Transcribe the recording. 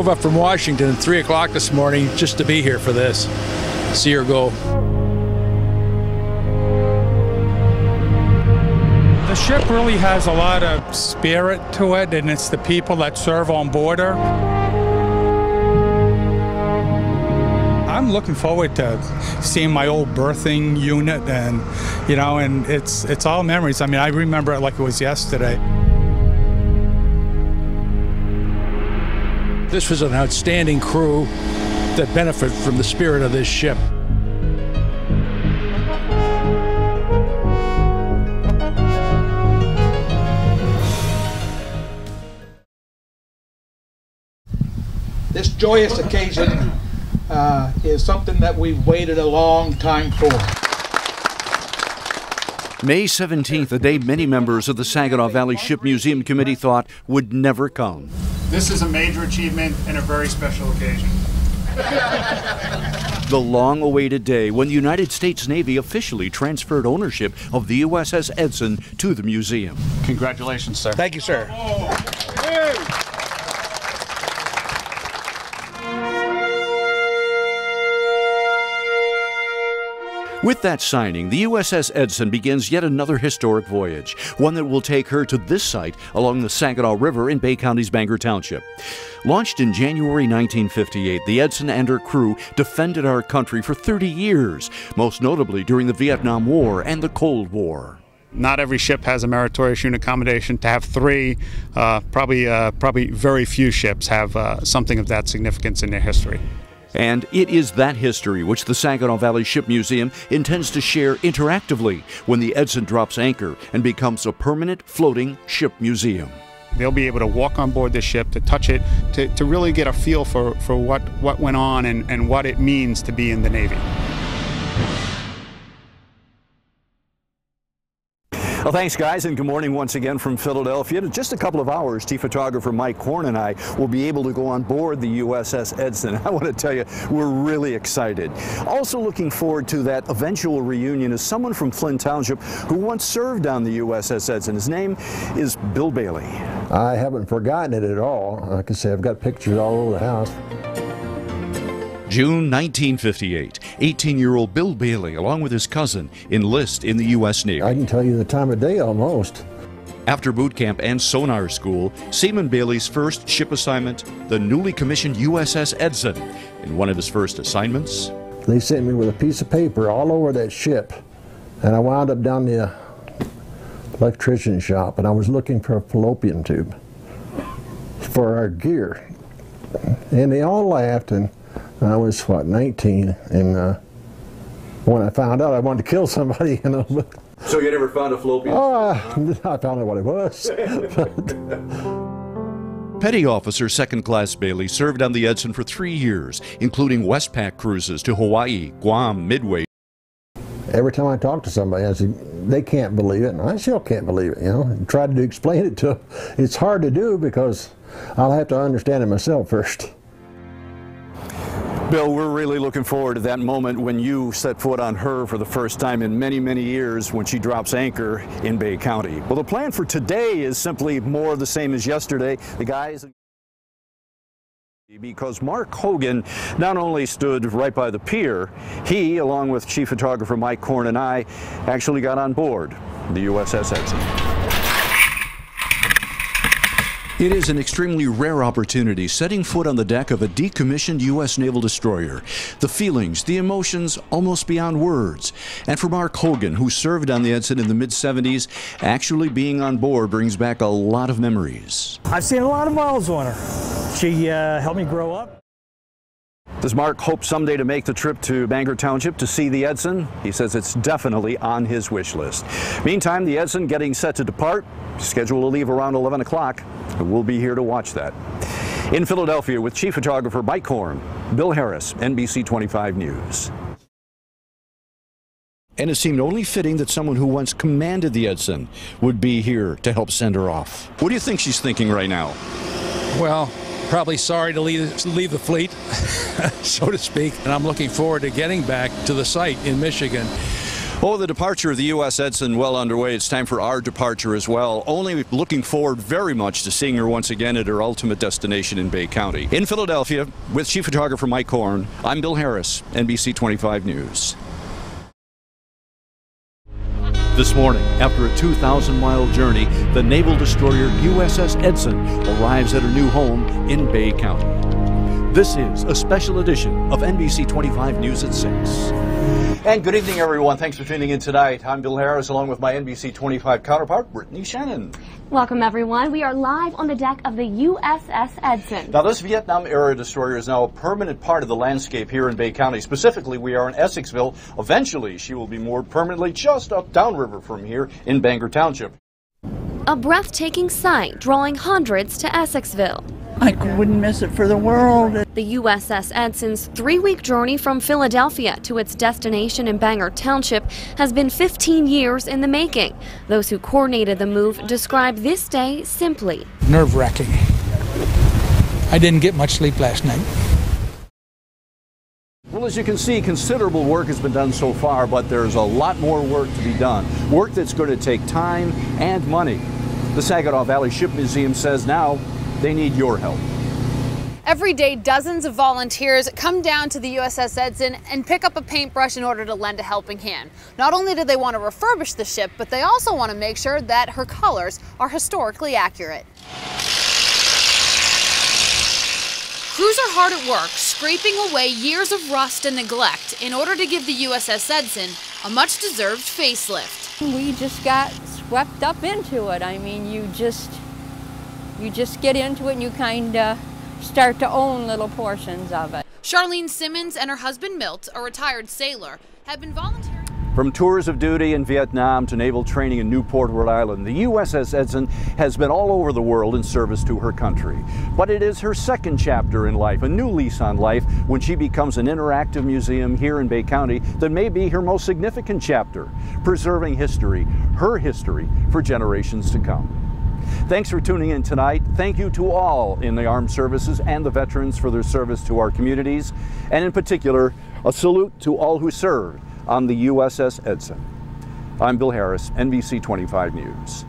drove up from Washington at 3 o'clock this morning just to be here for this. See her go. The ship really has a lot of spirit to it, and it's the people that serve on board her. I'm looking forward to seeing my old berthing unit, and and it's all memories. I mean, I remember it like it was yesterday. This was an outstanding crew that benefit from the spirit of this ship. This joyous occasion is something that we've waited a long time for. May 17th, a day many members of the Saginaw Valley Ship Museum Committee thought would never come. This is a major achievement and a very special occasion. The long-awaited day when the United States Navy officially transferred ownership of the USS Edson to the museum. Congratulations, sir. Thank you, sir. With that signing, the USS Edson begins yet another historic voyage, one that will take her to this site along the Saginaw River in Bay County's Bangor Township. Launched in January 1958, the Edson and her crew defended our country for 30 years, most notably during the Vietnam War and the Cold War. Not every ship has a meritorious unit commendation. To have three, probably very few ships have something of that significance in their history. And it is that history which the Saginaw Valley Ship Museum intends to share interactively when the Edson drops anchor and becomes a permanent floating ship museum. They'll be able to walk on board the ship, to touch it, to really get a feel for what went on and what it means to be in the Navy. Well, thanks, guys, and good morning once again from Philadelphia. In just a couple of hours, chief photographer Mike Korn and I will be able to go on board the USS Edson. I want to tell you, we're really excited. Also looking forward to that eventual reunion is someone from Flint Township who once served on the USS Edson. His name is Bill Bailey. I haven't forgotten it at all. Like I say, I've got pictures all over the house. June 1958, 18-year-old Bill Bailey, along with his cousin, enlist in the U.S. Navy. I can tell you the time of day almost. After boot camp and sonar school, Seaman Bailey's first ship assignment, the newly commissioned USS Edson. In one of his first assignments, they sent me with a piece of paper all over that ship, and I wound up down the electrician shop, and I was looking for a fallopian tube for our gear. And they all laughed, and I was, what, 19, and when I found out, I wanted to kill somebody, you know. So you never found a fallopian? Oh, I found out what it was. Petty Officer 2nd Class Bailey served on the Edson for 3 years, including Westpac cruises to Hawaii, Guam, Midway. Every time I talk to somebody, I say, they can't believe it, and I still can't believe it, you know. And try to explain it to them. It's hard to do because I'll have to understand it myself first. Bill, we're really looking forward to that moment when you set foot on her for the first time in many, many years when she drops anchor in Bay County. Well, the plan for today is simply more of the same as yesterday. The guys... Because Mark Hogan not only stood right by the pier, he, along with chief photographer Mike Korn and I, actually got on board the USS Edson. It is an extremely rare opportunity setting foot on the deck of a decommissioned U.S. naval destroyer. The feelings, the emotions, almost beyond words. And for Mark Hogan, who served on the Edson in the mid-70s, actually being on board brings back a lot of memories. I've seen a lot of miles on her. She helped me grow up. Does Mark hope someday to make the trip to Bangor Township to see the Edson? He says it's definitely on his wish list. Meantime, the Edson getting set to depart, scheduled to leave around 11 o'clock. We'll be here to watch that. In Philadelphia with chief photographer Mike Korn, Bill Harris, NBC 25 News. And it seemed only fitting that someone who once commanded the Edson would be here to help send her off. What do you think she's thinking right now? Well, probably sorry to leave the fleet, so to speak, and I'm looking forward to getting back to the site in Michigan. Oh, the departure of the U.S. Edson well underway. It's time for our departure as well. Only looking forward very much to seeing her once again at her ultimate destination in Bay County. In Philadelphia, with Chief Photographer Mike Horn, I'm Bill Harris, NBC 25 News. This morning, after a 2,000-mile journey, the naval destroyer USS Edson arrives at her new home in Bay County. This is a special edition of NBC 25 News at 6. And good evening, everyone. Thanks for tuning in tonight. I'm Bill Harris, along with my NBC 25 counterpart, Brittany Shannon. Welcome, everyone. We are live on the deck of the USS Edson. Now, this Vietnam-era destroyer is now a permanent part of the landscape here in Bay County. Specifically, we are in Essexville. Eventually, she will be moored permanently just up downriver from here in Bangor Township. A breathtaking sight drawing hundreds to Essexville. I wouldn't miss it for the world. The USS Edson's 3-week journey from Philadelphia to its destination in Bangor Township has been 15 years in the making. Those who coordinated the move describe this day simply Nerve-wracking. I didn't get much sleep last night. Well, as you can see, considerable work has been done so far, but there's a lot more work to be done. Work that's going to take time and money. The Saginaw Valley Ship Museum says now they need your help. Every day, dozens of volunteers come down to the USS Edson and pick up a paintbrush in order to lend a helping hand. Not only do they want to refurbish the ship, but they also want to make sure that her colors are historically accurate. Crews are hard at work, scraping away years of rust and neglect in order to give the USS Edson a much-deserved facelift. We just got swept up into it. I mean, you just get into it and you kind of start to own little portions of it. Charlene Simmons and her husband Milt, a retired sailor, have been volunteering. From tours of duty in Vietnam to naval training in Newport, Rhode Island, the USS Edson has been all over the world in service to her country. But it is her second chapter in life, a new lease on life, when she becomes an interactive museum here in Bay County that may be her most significant chapter, preserving history, her history, for generations to come. Thanks for tuning in tonight. Thank you to all in the armed services and the veterans for their service to our communities, and in particular, a salute to all who served on the USS Edson. I'm Bill Harris, NBC 25 News.